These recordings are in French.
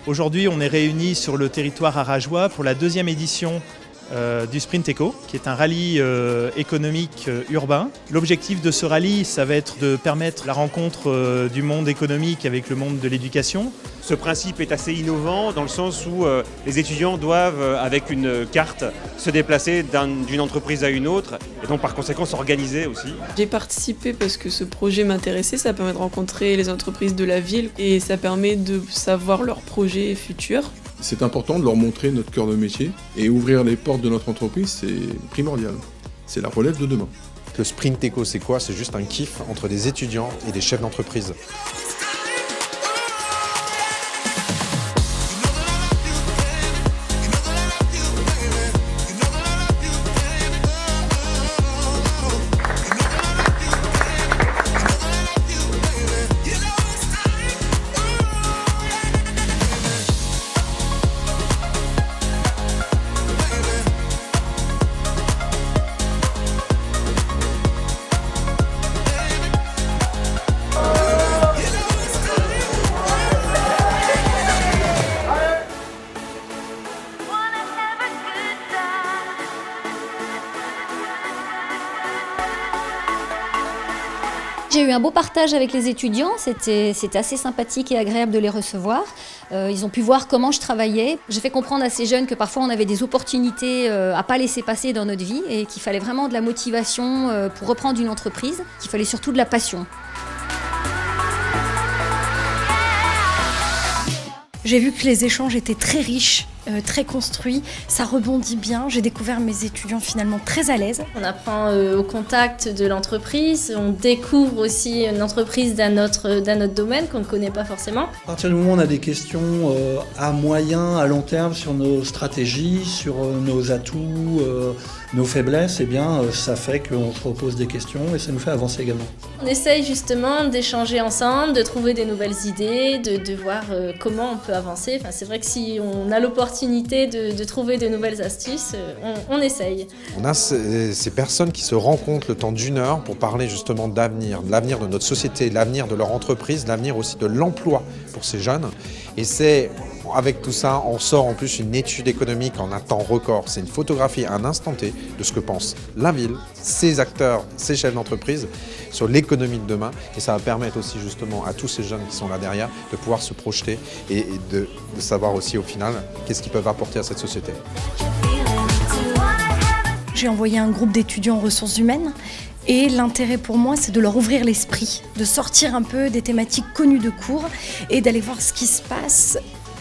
Aujourd'hui, on est réunis sur le territoire arageois pour la deuxième édition du Sprint Eco, qui est un rallye économique urbain. L'objectif de ce rallye, ça va être de permettre la rencontre du monde économique avec le monde de l'éducation. Ce principe est assez innovant dans le sens où les étudiants doivent, avec une carte, se déplacer d'une entreprise à une autre et donc par conséquent s'organiser aussi. J'ai participé parce que ce projet m'intéressait, ça permet de rencontrer les entreprises de la ville et ça permet de savoir leurs projets futurs. C'est important de leur montrer notre cœur de métier et ouvrir les portes de notre entreprise, c'est primordial. C'est la relève de demain. Le Sprint Eco, c'est quoi? C'est juste un kiff entre des étudiants et des chefs d'entreprise. J'ai eu un beau partage avec les étudiants, c'était assez sympathique et agréable de les recevoir. Ils ont pu voir comment je travaillais. J'ai fait comprendre à ces jeunes que parfois on avait des opportunités à ne pas laisser passer dans notre vie et qu'il fallait vraiment de la motivation pour reprendre une entreprise, qu'il fallait surtout de la passion. J'ai vu que les échanges étaient très riches, très construits, ça rebondit bien. J'ai découvert mes étudiants finalement très à l'aise. On apprend au contact de l'entreprise, on découvre aussi une entreprise d'un autre domaine qu'on ne connaît pas forcément. À partir du moment où on a des questions à moyen, à long terme sur nos stratégies, sur nos atouts, nos faiblesses, eh bien, ça fait qu'on se repose des questions et ça nous fait avancer également. On essaye justement d'échanger ensemble, de trouver des nouvelles idées, de voir comment on peut avancer. Enfin, c'est vrai que si on a l'opportunité de trouver de nouvelles astuces, on essaye. On a ces personnes qui se rencontrent le temps d'1 heure pour parler justement d'avenir, de l'avenir de notre société, de l'avenir de leur entreprise, de l'avenir aussi de l'emploi pour ces jeunes. Et c'est, avec tout ça, on sort en plus une étude économique en un temps record. C'est une photographie à un instant T de ce que pense la ville, ses acteurs, ses chefs d'entreprise sur l'économie de demain. Et ça va permettre aussi justement à tous ces jeunes qui sont là derrière de pouvoir se projeter et de savoir aussi au final qu'est-ce qu'ils peuvent apporter à cette société. J'ai envoyé un groupe d'étudiants en ressources humaines et l'intérêt pour moi, c'est de leur ouvrir l'esprit, de sortir un peu des thématiques connues de cours et d'aller voir ce qui se passe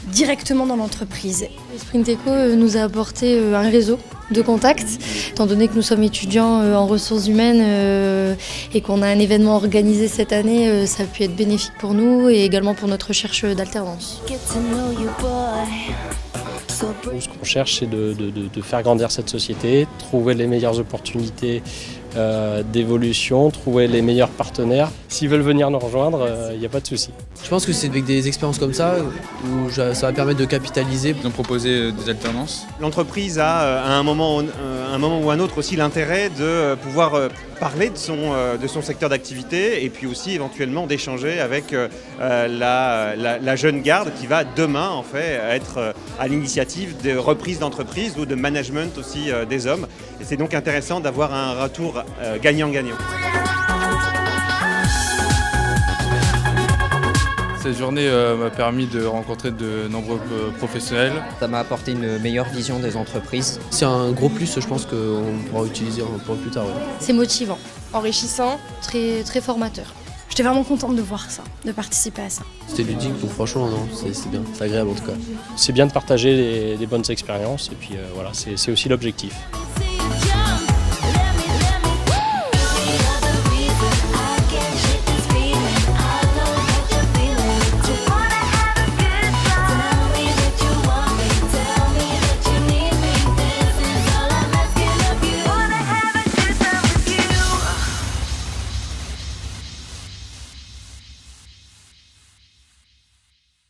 directement dans l'entreprise. Le Sprint Eco nous a apporté un réseau de contacts, étant donné que nous sommes étudiants en ressources humaines et qu'on a un événement organisé cette année, ça a pu être bénéfique pour nous et également pour notre recherche d'alternance. Ce qu'on cherche, c'est de faire grandir cette société, trouver les meilleures opportunités d'évolution, trouver les meilleurs partenaires. S'ils veulent venir nous rejoindre, il n'y a pas de souci. Je pense que c'est avec des expériences comme ça où ça va permettre de capitaliser. Ils ont proposé des alternances. L'entreprise a à un moment ou un autre aussi l'intérêt de pouvoir parler de son secteur d'activité et puis aussi éventuellement d'échanger avec la jeune garde qui va demain en fait être à l'initiative de reprise d'entreprise ou de management aussi des hommes. Et c'est donc intéressant d'avoir un retour gagnant-gagnant. Cette journée m'a permis de rencontrer de nombreux professionnels. Ça m'a apporté une meilleure vision des entreprises. C'est un gros plus, je pense qu'on pourra utiliser pour plus tard. Ouais. C'est motivant, enrichissant, très, très formateur. J'étais vraiment contente de voir ça, de participer à ça. C'était ludique, donc franchement, non, c'est bien, c'est agréable en tout cas. C'est bien de partager des bonnes expériences et puis voilà, c'est aussi l'objectif.